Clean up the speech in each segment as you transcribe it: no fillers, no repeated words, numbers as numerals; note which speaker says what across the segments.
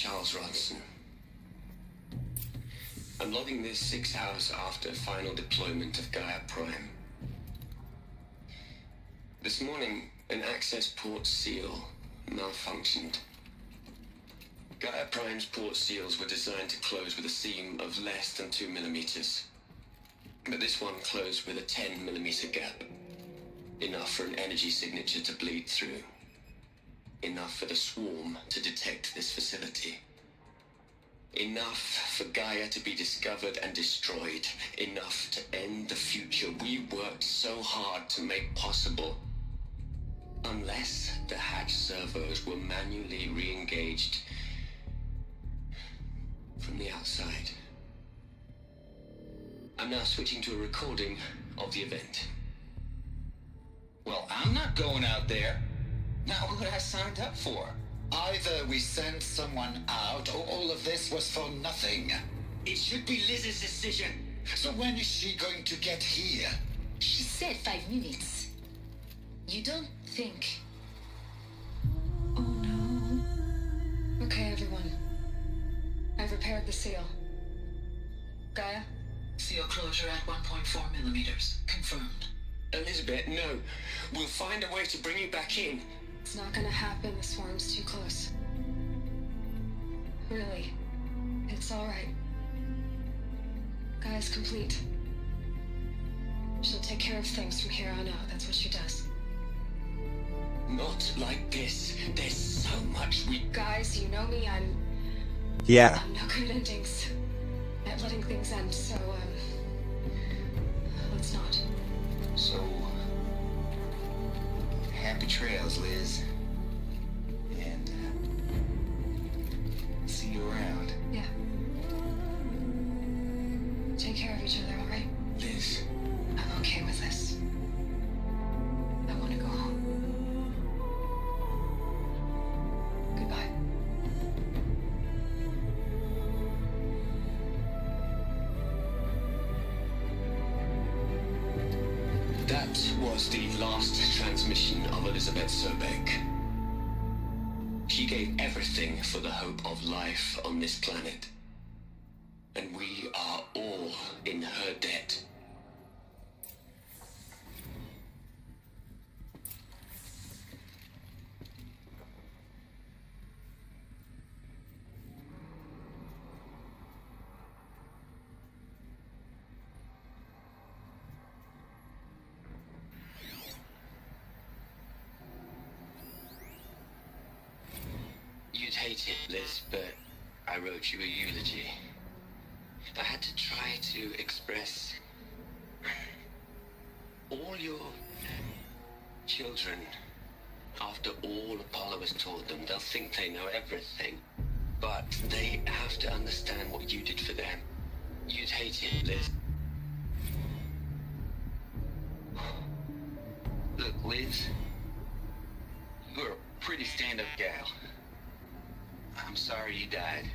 Speaker 1: Charles Ronson. I'm logging this 6 hours after final deployment of Gaia Prime. This morning, an access port seal malfunctioned. Gaia Prime's port seals were designed to close with a seam of less than 2 millimeters. But this one closed with a 10 millimeter gap. Enough for an energy signature to bleed through. Enough for the swarm to detect this facility. Enough for Gaia to be discovered and destroyed. Enough to end the future we worked so hard to make possible. Unless the hatch servos were manually re-engaged from the outside. I'm now switching to a recording of the event.
Speaker 2: Well, I'm not going out there. Not what I signed up for.
Speaker 3: Either we sent someone out, or all of this was for nothing.
Speaker 2: It should be Liz's decision.
Speaker 3: So when is she going to get here?
Speaker 4: She said 5 minutes. You don't think...
Speaker 5: Oh no. Okay, everyone. I've repaired the seal. Gaia?
Speaker 4: Seal closure at 1.4 millimeters. Confirmed.
Speaker 1: Elizabeth, no. We'll find a way to bring you back in.
Speaker 5: It's not gonna happen. The swarm's too close. Really. It's alright. Gaia's complete. She'll take care of things from here on out. That's what she does.
Speaker 1: Not like this. There's so much we...
Speaker 5: Guys, you know me. I'm
Speaker 6: Yeah.
Speaker 5: no good at endings. At letting things end, so, let's not.
Speaker 2: So, happy trails, Liz. And, see you around.
Speaker 5: Yeah. Take care of each other, alright?
Speaker 1: Liz.
Speaker 5: I'm okay with this. I want to go home. Goodbye.
Speaker 1: That was the last transmission of Elizabeth Sobeck. She gave everything for the hope of life on this planet. And we are all in her debt. You'd hate it, Liz, but I wrote you a eulogy. I had to try to express all your children. After all Apollo has told them, they'll think they know everything. But they have to understand what you did for them. You'd hate it, Liz.
Speaker 2: Look, Liz, you're a pretty stand-up gal. I'm sorry you died.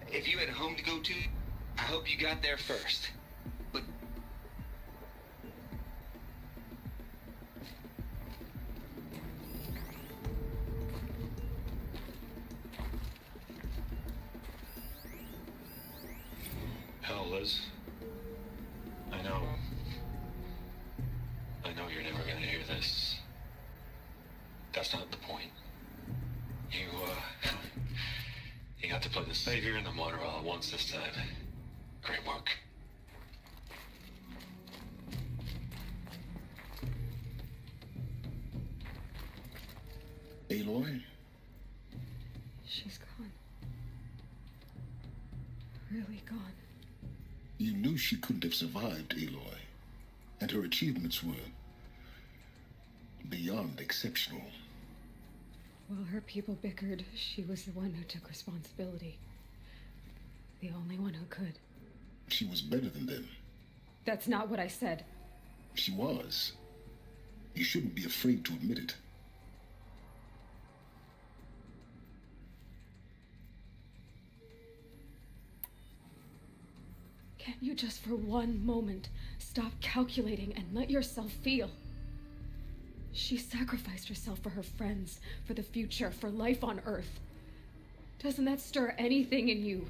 Speaker 2: If you had a home to go to, I hope you got there first. But...
Speaker 7: Hell, Liz. I know you're never gonna hear this. That's not the point. You got to play the savior and the martyr all at once this time. Great work.
Speaker 3: Aloy?
Speaker 5: She's gone. Really gone.
Speaker 3: You knew she couldn't have survived, Aloy. And her achievements were beyond exceptional.
Speaker 5: While her people bickered, she was the one who took responsibility. The only one who could.
Speaker 3: She was better than them.
Speaker 5: That's not what I said.
Speaker 3: She was. You shouldn't be afraid to admit it.
Speaker 5: Can't you just for one moment stop calculating and let yourself feel? She sacrificed herself for her friends, for the future, for life on Earth. Doesn't that stir anything in you?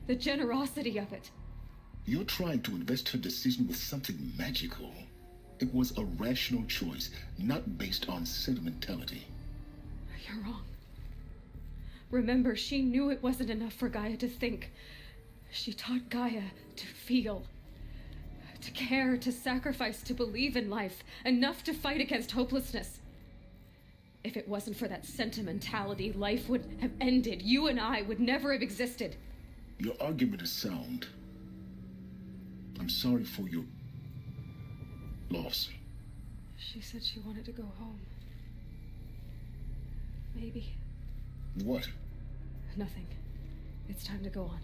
Speaker 5: The generosity of it.
Speaker 3: You're trying to invest her decision with something magical. It was a rational choice, not based on sentimentality.
Speaker 5: You're wrong. Remember, she knew it wasn't enough for Gaia to think. She taught Gaia to feel. To care, to sacrifice, to believe in life. Enough to fight against hopelessness. If it wasn't for that sentimentality, life would have ended. You and I would never have existed.
Speaker 3: Your argument is sound. I'm sorry for your loss.
Speaker 5: She said she wanted to go home. Maybe.
Speaker 3: What?
Speaker 5: Nothing. It's time to go on.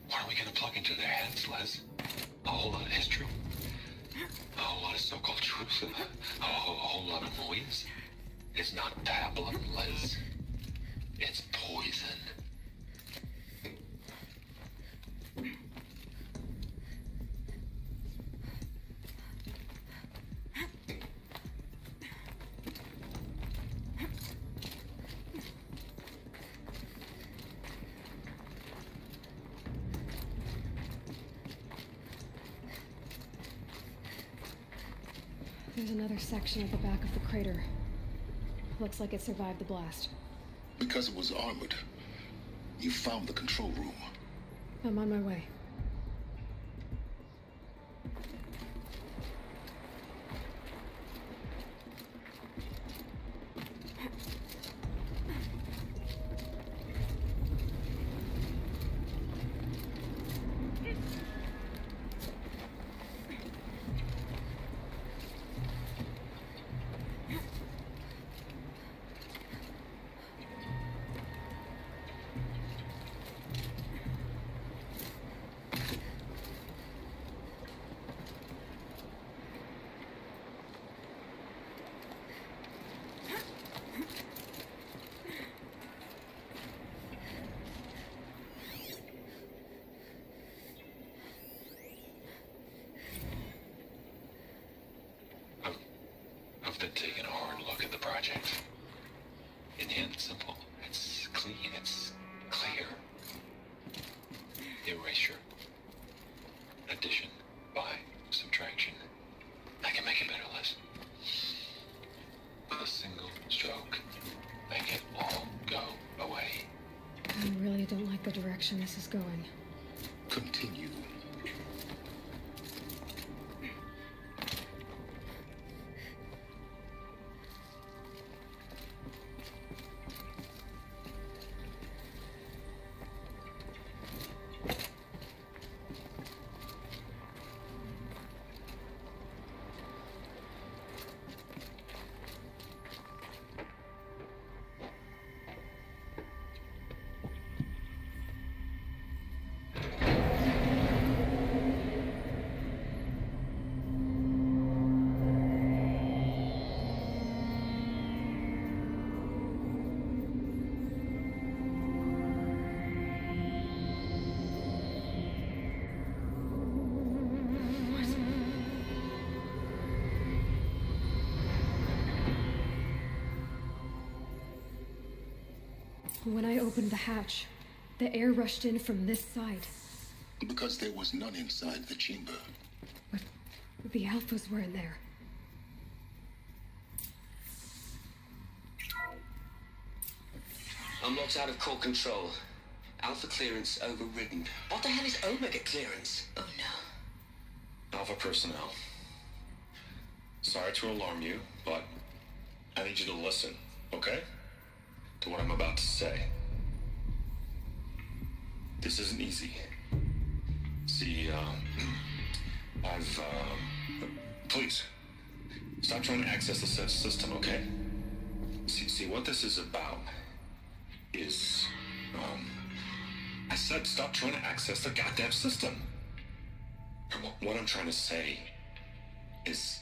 Speaker 7: What are we gonna plug into their heads, Les? A whole lot of history? A whole lot of so-called truth? A whole lot of noise? It's not pablum, Les. It's poison.
Speaker 5: There's another section at the back of the crater. Looks like it survived the blast.
Speaker 3: Because it was armored. You found the control room.
Speaker 5: I'm on my way.
Speaker 7: I've been taking a hard look at the project. In the end, it's simple. It's clean. It's clear. Erasure. Addition. By. Subtraction. I can make a better list. With a single stroke. Make it all go away.
Speaker 5: I really don't like the direction this is going.
Speaker 3: Continue.
Speaker 5: When I opened the hatch, the air rushed in from this side.
Speaker 3: Because there was none inside the chamber.
Speaker 5: But the Alphas were in there.
Speaker 1: Unlocked out of core control. Alpha clearance overridden. What the hell is Omega clearance?
Speaker 4: Oh no.
Speaker 7: Alpha personnel. Sorry to alarm you, but I need you to listen,
Speaker 3: okay? To what I'm about to say. This isn't easy. See, please, stop trying to access the system, okay? See, what this is about is, I said stop trying to access the goddamn system. What I'm trying to say is,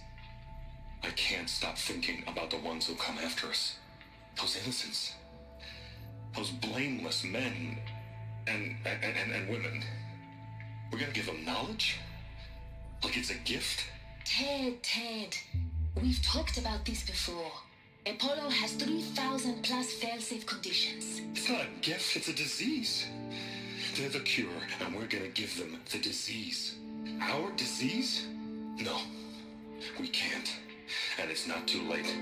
Speaker 3: I can't stop thinking about the ones who come after us. Those innocents. Those blameless men and women. We're gonna give them knowledge? Like it's a gift?
Speaker 4: Ted. We've talked about this before. Apollo has 3,000 plus fail-safe conditions.
Speaker 3: It's not a gift, it's a disease. They're the cure, and we're gonna give them the disease. Our disease? No, we can't. And it's not too late.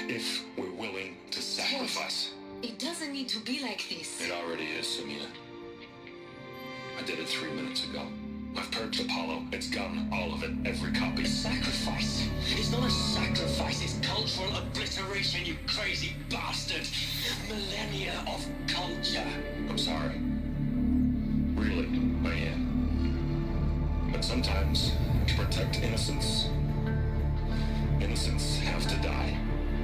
Speaker 3: If we're willing to sacrifice.
Speaker 4: Ted, it doesn't need to be like this.
Speaker 3: It already is, Samina. I did it 3 minutes ago. I've purged Apollo. It's gone. All of it. Every copy.
Speaker 1: Sacrifice? It's not a sacrifice, it's cultural obliteration, you crazy bastard! Millennia of culture!
Speaker 3: I'm sorry. Really, I am. But sometimes, to protect innocence, innocents have to die.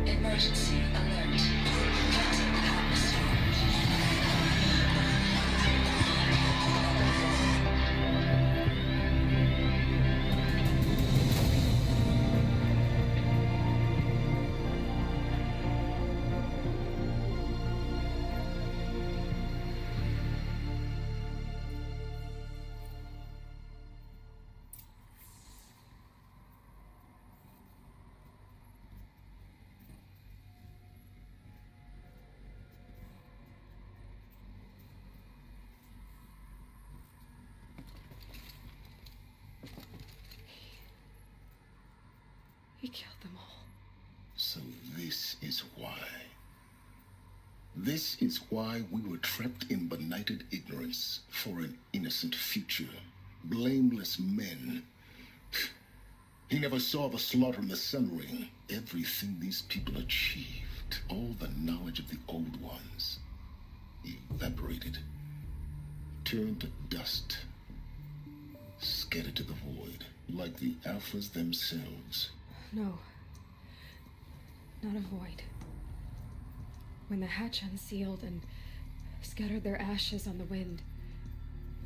Speaker 4: Emergency alert. Cutting atmosphere.
Speaker 5: He killed them all.
Speaker 3: So this is why. This is why we were trapped in benighted ignorance for an innocent future. Blameless men. He never saw the slaughter in the Sun Ring. Everything these people achieved, all the knowledge of the old ones, evaporated, turned to dust, scattered to the void, like the Alphas themselves.
Speaker 5: No. Not a void. When the hatch unsealed and scattered their ashes on the wind,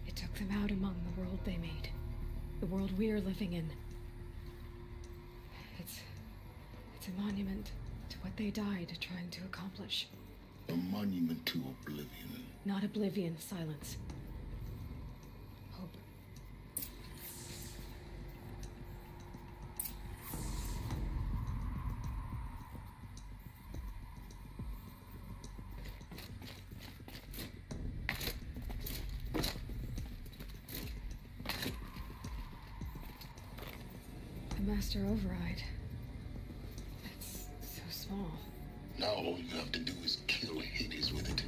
Speaker 5: it took them out among the world they made. The world we're living in. It's a monument to what they died trying to accomplish.
Speaker 3: A monument to oblivion.
Speaker 5: Not oblivion, silence. Hope. The Master Override. It's so small.
Speaker 3: Now all you have to do is kill Hades with it.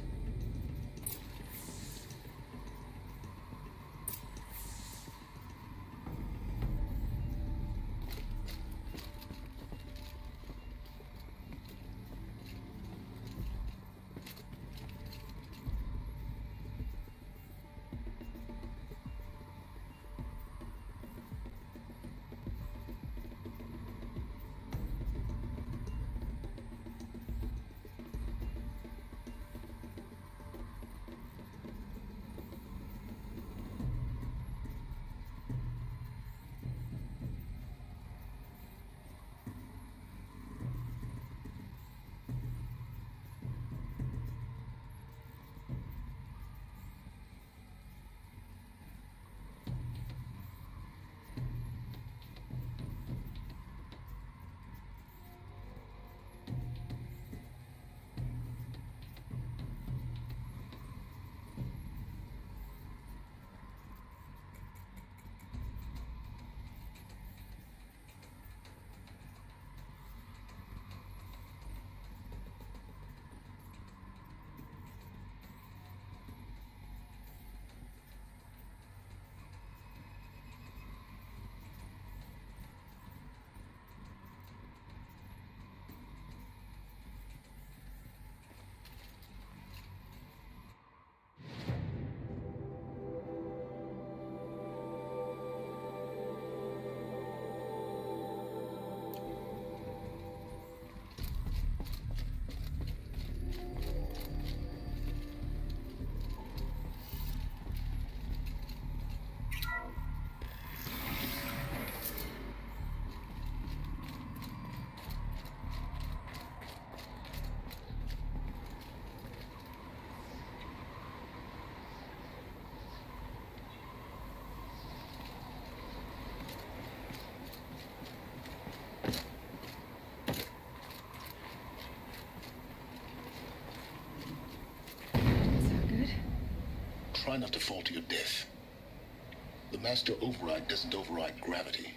Speaker 6: try not to fall to your death. The Master Override doesn't override gravity.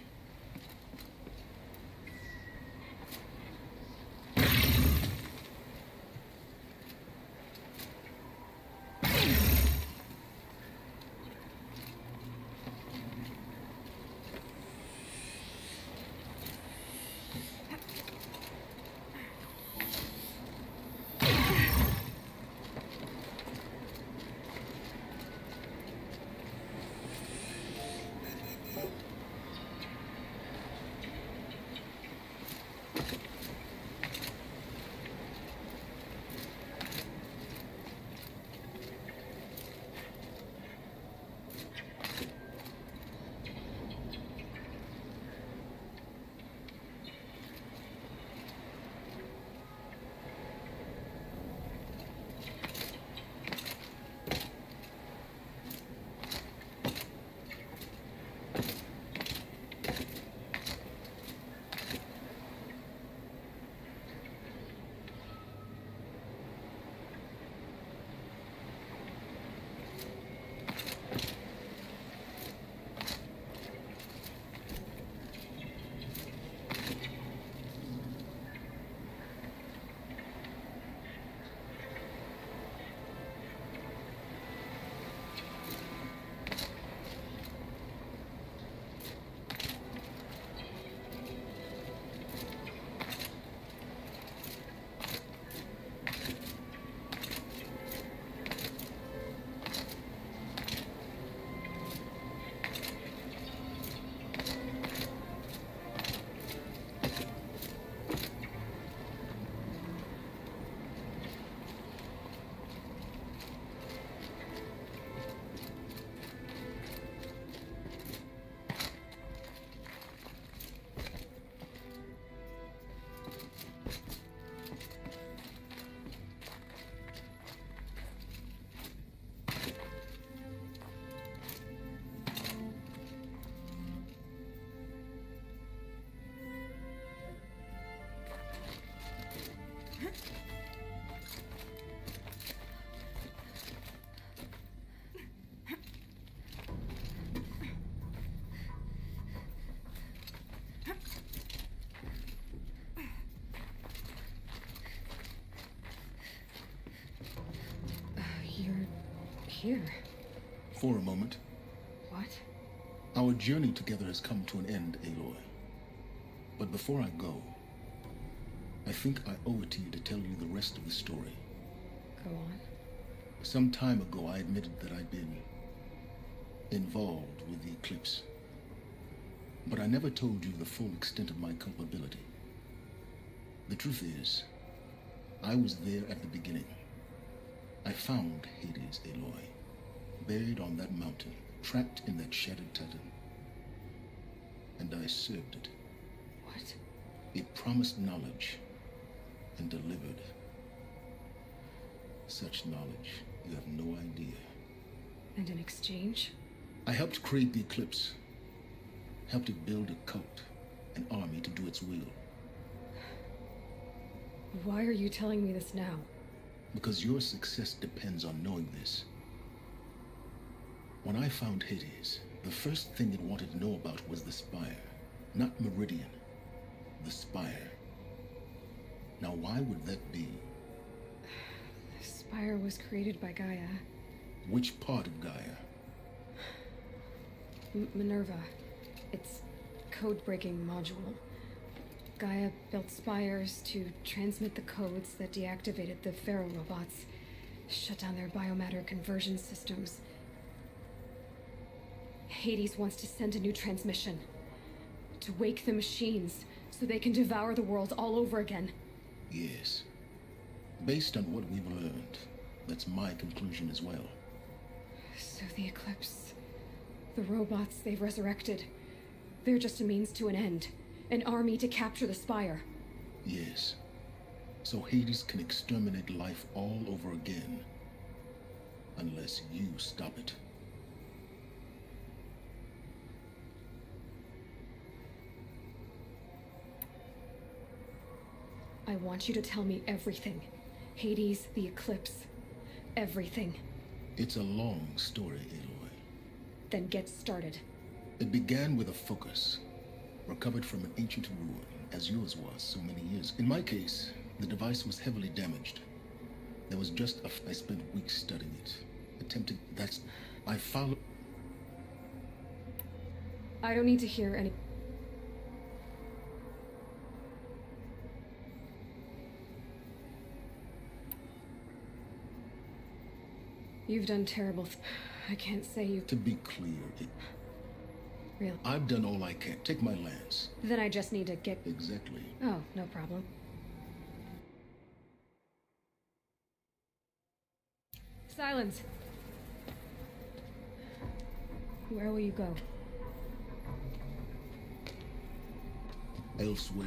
Speaker 5: Here.
Speaker 6: For a moment.
Speaker 5: What?
Speaker 6: Our journey together has come to an end, Aloy. But before I go, I think I owe it to you to tell you the rest of the story.
Speaker 5: Go on.
Speaker 6: Some time ago, I admitted that I'd been involved with the Eclipse. But I never told you the full extent of my culpability. The truth is, I was there at the beginning. I found Hades, Aloy, buried on that mountain, trapped in that shattered Titan. And I served it.
Speaker 5: What?
Speaker 6: It promised knowledge and delivered. Such knowledge, you have no idea.
Speaker 5: And in exchange?
Speaker 6: I helped create the Eclipse. Helped it build a cult, an army to do its will.
Speaker 5: Why are you telling me this now?
Speaker 6: Because your success depends on knowing this. When I found Hades, the first thing it wanted to know about was the Spire. Not Meridian. The Spire. Now why would that be?
Speaker 5: The Spire was created by Gaia.
Speaker 6: Which part of Gaia?
Speaker 5: Minerva. Its code-breaking module. Gaia built spires to transmit the codes that deactivated the Pharaoh robots, shut down their biomatter conversion systems. Hades wants to send a new transmission, to wake the machines so they can devour the world all over again.
Speaker 6: Yes. Based on what we've learned, that's my conclusion as well.
Speaker 5: So the Eclipse, the robots they've resurrected, they're just a means to an end. An army to capture the Spire.
Speaker 6: Yes. So Hades can exterminate life all over again. Unless you stop it.
Speaker 5: I want you to tell me everything. Hades, the Eclipse. Everything.
Speaker 6: It's a long story, Aloy.
Speaker 5: Then get started.
Speaker 6: It began with a focus, recovered from an ancient ruin, as yours was so many years. In my case, the device was heavily damaged. There was just I spent weeks studying it, attempting. I followed.
Speaker 5: I don't need to hear any. You've done terrible. I can't say you.
Speaker 6: To be clear,
Speaker 5: Really?
Speaker 6: I've done all I can. Take my lance.
Speaker 5: Then I just need to get.
Speaker 6: Exactly.
Speaker 5: Oh, no problem. Silence. Where will you go?
Speaker 6: Elsewhere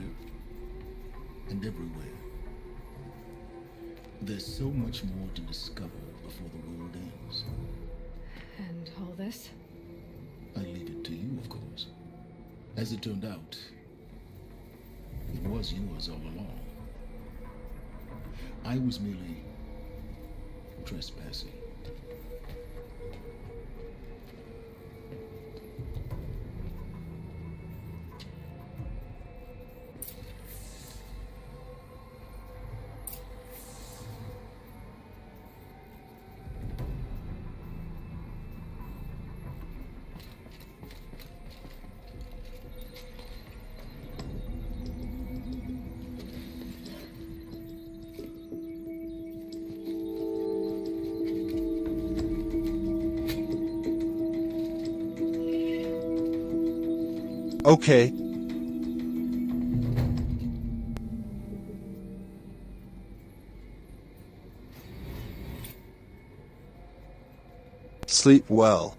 Speaker 6: and everywhere. There's so much more to discover before the world ends.
Speaker 5: And all this?
Speaker 6: I leave it to you, of course. As it turned out, it was yours all along. I was merely trespassing.
Speaker 8: Okay. Sleep well.